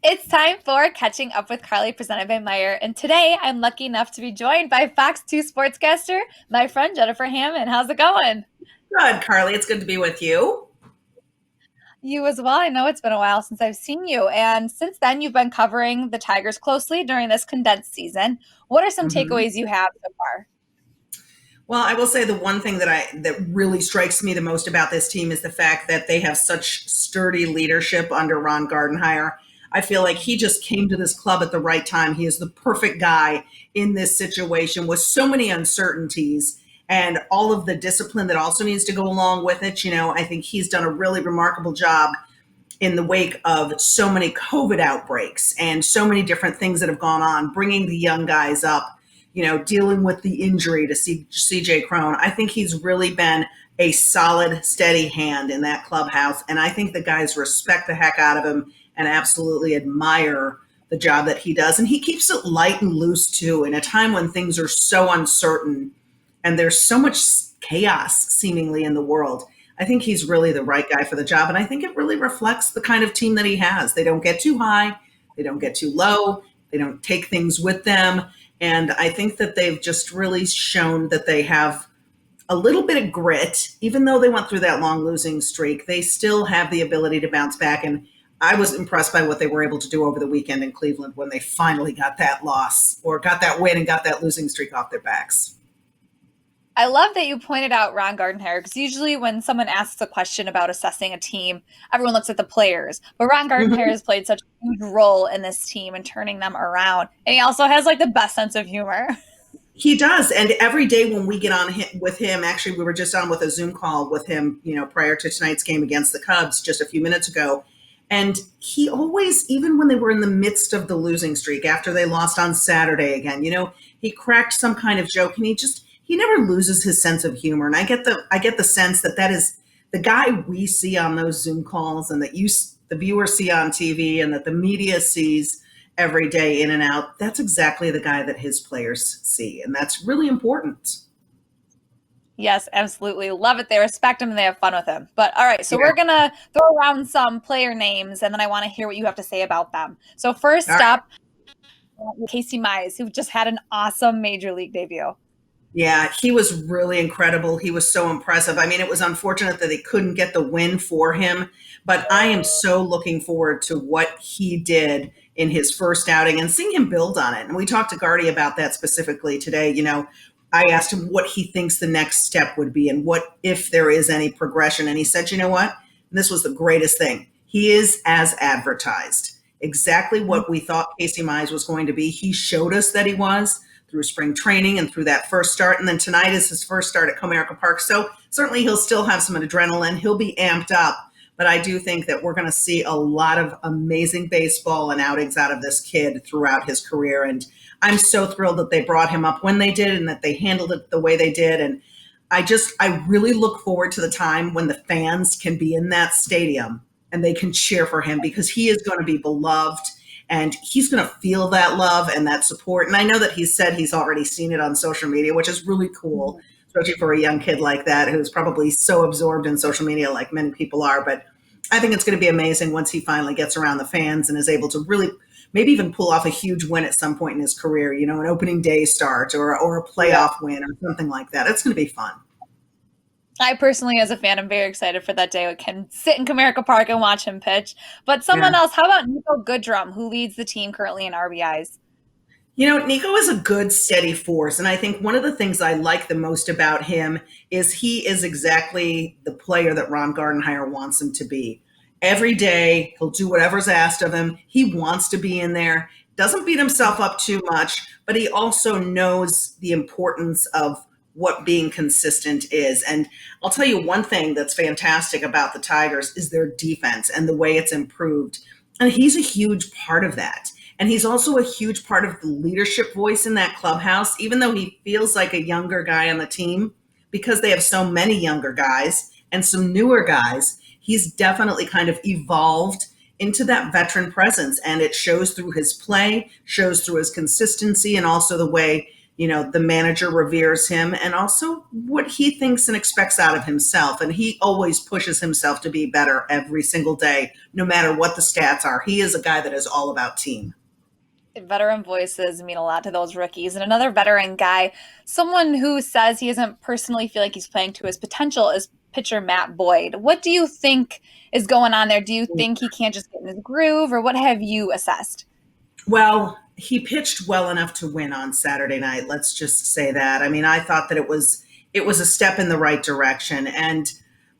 It's time for Catching Up with Carley, presented by Meijer. And today I'm lucky enough to be joined by Fox 2 sportscaster, my friend Jennifer Hammond. How's it going? Good, Carly. It's good to be with you. You as well. I know it's been a while since I've seen you. And since then, you've been covering the Tigers closely during this condensed season. What are some hmm takeaways you have so far? Well, I will say the one thing that really strikes me the most about this team is the fact that they have such sturdy leadership under Ron Gardenhire. I feel like he just came to this club at the right time. He is the perfect guy in this situation with so many uncertainties and all of the discipline that also needs to go along with it. I think he's done a really remarkable job in the wake of so many COVID outbreaks and so many different things that have gone on, bringing the young guys up, dealing with the injury to CJ Crone. I think he's really been a solid, steady hand in that clubhouse. And I think the guys respect the heck out of him and absolutely admire the job that he does. And he keeps it light and loose too, in a time when things are so uncertain and there's so much chaos seemingly in the world. I think he's really the right guy for the job. And I think it really reflects the kind of team that he has. They don't get too high, they don't get too low, they don't take things with them. And I think that they've just really shown that they have a little bit of grit. Even though they went through that long losing streak, they still have the ability to bounce back. And I was impressed by what they were able to do over the weekend in Cleveland when they finally got that loss or got that win and got that losing streak off their backs. I love that you pointed out Ron Gardenhire because usually when someone asks a question about assessing a team, everyone looks at the players. But Ron Gardenhire Mhm. has played such a huge role in this team and turning them around. And he also has like the best sense of humor. He does. And every day when we get on with him, actually, we were just on with a Zoom call with him, prior to tonight's game against the Cubs just a few minutes ago. And he always, even when they were in the midst of the losing streak, after they lost on Saturday again, he cracked some kind of joke and he never loses his sense of humor. And I get the sense that is the guy we see on those Zoom calls and that the viewers see on TV and that the media sees every day in and out. That's exactly the guy that his players see. And that's really important. Yes, absolutely. Love it. They respect him and they have fun with him. But all right, so Yeah. we're going to throw around some player names and then I want to hear what you have to say about them. So first All right. up, Casey Mize, who just had an awesome major league debut. Yeah, he was really incredible. He was so impressive. I mean, it was unfortunate that they couldn't get the win for him, but I am so looking forward to what he did in his first outing and seeing him build on it. And we talked to Gardy about that specifically today. I asked him what he thinks the next step would be and what if there is any progression. And he said, you know what? And this was the greatest thing. He is as advertised. Exactly what we thought Casey Mize was going to be. He showed us that he was through spring training and through that first start. And then tonight is his first start at Comerica Park. So certainly he'll still have some adrenaline. He'll be amped up. But I do think that we're going to see a lot of amazing baseball and outings out of this kid throughout his career. And I'm so thrilled that they brought him up when they did and that they handled it the way they did. And I really look forward to the time when the fans can be in that stadium and they can cheer for him because he is going to be beloved and he's going to feel that love and that support. And I know that he said he's already seen it on social media, which is really cool, especially for a young kid like that who's probably so absorbed in social media like many people are. But I think it's going to be amazing once he finally gets around the fans and is able to really maybe even pull off a huge win at some point in his career, an opening day start or a Yeah. playoff win or something like that. It's going to be fun. I personally, as a fan, am very excited for that day. I can sit in Comerica Park and watch him pitch. But someone Yeah. else, how about Nico Goodrum, who leads the team currently in RBIs? Nico is a good, steady force. And I think one of the things I like the most about him is he is exactly the player that Ron Gardenhire wants him to be. Every day, he'll do whatever's asked of him. He wants to be in there, doesn't beat himself up too much, but he also knows the importance of what being consistent is. And I'll tell you one thing that's fantastic about the Tigers is their defense and the way it's improved. And he's a huge part of that. And he's also a huge part of the leadership voice in that clubhouse, even though he feels like a younger guy on the team, because they have so many younger guys and some newer guys. He's definitely kind of evolved into that veteran presence. And it shows through his play, shows through his consistency, and also the way the manager reveres him, and also what he thinks and expects out of himself. And he always pushes himself to be better every single day, no matter what the stats are. He is a guy that is all about team. Veteran voices mean a lot to those rookies. And another veteran guy, someone who says he doesn't personally feel like he's playing to his potential, is pitcher Matt Boyd. What do you think is going on there? Do you think he can't just get in his groove, or what have you assessed? Well, he pitched well enough to win on Saturday night. Let's just say that. I mean, I thought that it was a step in the right direction. And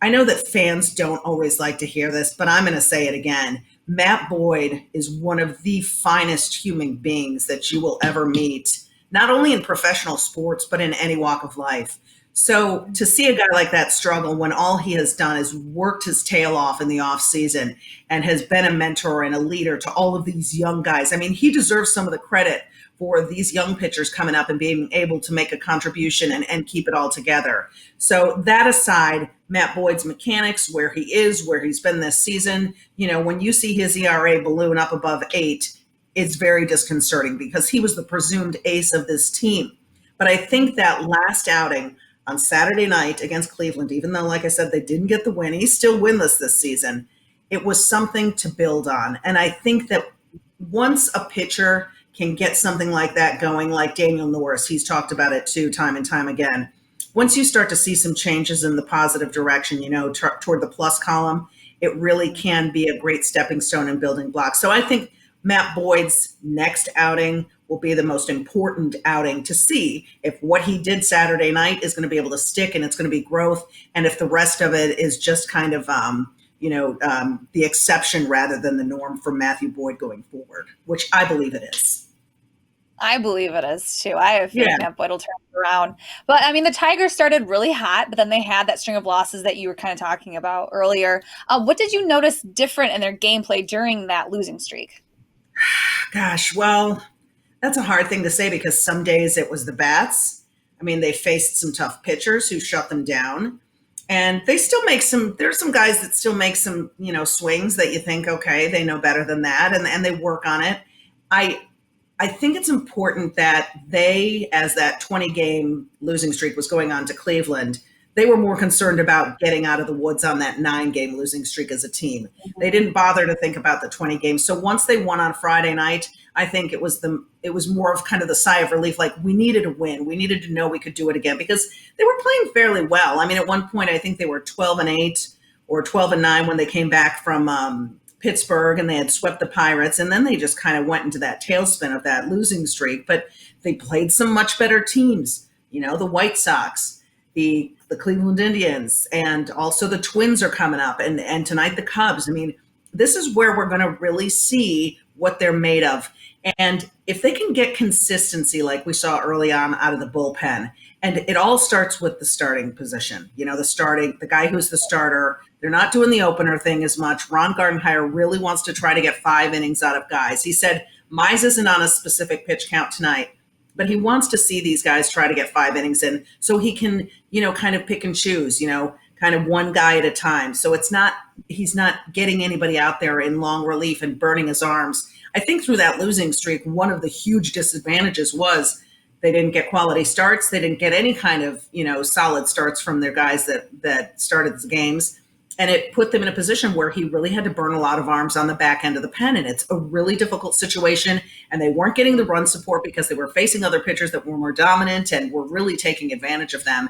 I know that fans don't always like to hear this, but I'm going to say it again. Matt Boyd is one of the finest human beings that you will ever meet, not only in professional sports, but in any walk of life. So to see a guy like that struggle when all he has done is worked his tail off in the off season and has been a mentor and a leader to all of these young guys. I mean, he deserves some of the credit for these young pitchers coming up and being able to make a contribution and keep it all together. So that aside, Matt Boyd's mechanics, where he is, where he's been this season, when you see his ERA balloon up above 8, it's very disconcerting because he was the presumed ace of this team. But I think that last outing on Saturday night against Cleveland, even though, like I said, they didn't get the win, he's still winless this season. It was something to build on. And I think that once a pitcher can get something like that going, like Daniel Norris, he's talked about it too, time and time again. Once you start to see some changes in the positive direction, toward the plus column, it really can be a great stepping stone and building block. So I think Matt Boyd's next outing will be the most important outing to see if what he did Saturday night is going to be able to stick and it's going to be growth, and if the rest of it is just kind of the exception rather than the norm for Matthew Boyd going forward, which I believe it is. I believe it is too. I have faith Matt Boyd will turn it around. But I mean, the Tigers started really hot, but then they had that string of losses that you were kind of talking about earlier. What did you notice different in their gameplay during that losing streak? Gosh, well, that's a hard thing to say because some days it was the bats. I mean, they faced some tough pitchers who shut them down. And they still there's some guys that still make some, swings that you think, okay, they know better than that. And they work on it. I think it's important that they, as that 20-game losing streak was going on to Cleveland, they were more concerned about getting out of the woods on that 9-game losing streak as a team. Mm-hmm. They didn't bother to think about the 20 games. So once they won on Friday night, I think it was more of kind of the sigh of relief. Like, we needed a win. We needed to know we could do it again because they were playing fairly well. I mean, at one point, I think they were 12-8 or 12-9 when they came back from Pittsburgh and they had swept the Pirates. And then they just kind of went into that tailspin of that losing streak. But they played some much better teams, the White Sox, the Cleveland Indians, and also the Twins are coming up, and tonight the Cubs. I mean, this is where we're going to really see what they're made of. And if they can get consistency like we saw early on out of the bullpen, and it all starts with the starting position, the guy who's the starter. They're not doing the opener thing as much. Ron Gardenhire really wants to try to get 5 innings out of guys. He said Mize isn't on a specific pitch count tonight, but he wants to see these guys try to get 5 innings in so he can, kind of pick and choose, kind of one guy at a time. So he's not getting anybody out there in long relief and burning his arms. I think through that losing streak, one of the huge disadvantages was they didn't get quality starts. They didn't get any kind of, solid starts from their guys that started the games. And it put them in a position where he really had to burn a lot of arms on the back end of the pen. And it's a really difficult situation. And they weren't getting the run support because they were facing other pitchers that were more dominant and were really taking advantage of them.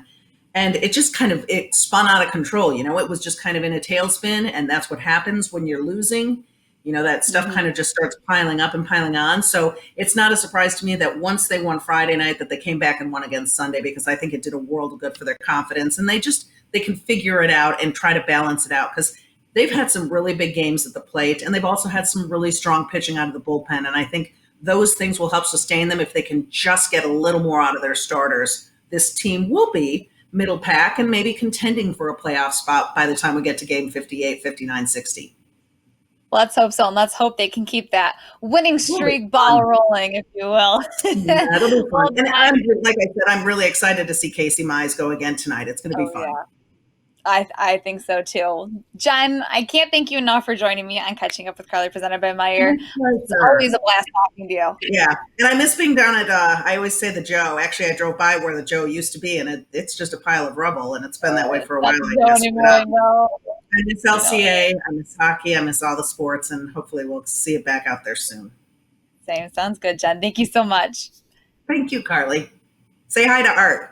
And it just it spun out of control. It was just kind of in a tailspin. And that's what happens when you're losing. That stuff kind of just starts piling up and piling on. So it's not a surprise to me that once they won Friday night that they came back and won again Sunday, because I think it did a world of good for their confidence. And they can figure it out and try to balance it out because they've had some really big games at the plate, and they've also had some really strong pitching out of the bullpen. And I think those things will help sustain them if they can just get a little more out of their starters. This team will be middle pack and maybe contending for a playoff spot by the time we get to game 58, 59, 60. Let's hope so. And let's hope they can keep that winning streak ball rolling, if you will. That'll be fun. And like I said, I'm really excited to see Casey Mize go again tonight. It's going to be fun. Yeah. I think so too. Jen, I can't thank you enough for joining me on Catching Up with Carley presented by Meijer. My It's pleasure. always a blast talking to you. Yeah. And I miss being down at, I always say the Joe. Actually, I drove by where the Joe used to be, and it's just a pile of rubble, and it's been that way for a while, Not I go guess. anymore, I know. I miss I know. LCA, I miss hockey, I miss all the sports, and hopefully we'll see it back out there soon. Same. Sounds good, Jen. Thank you so much. Thank you, Carly. Say hi to Art.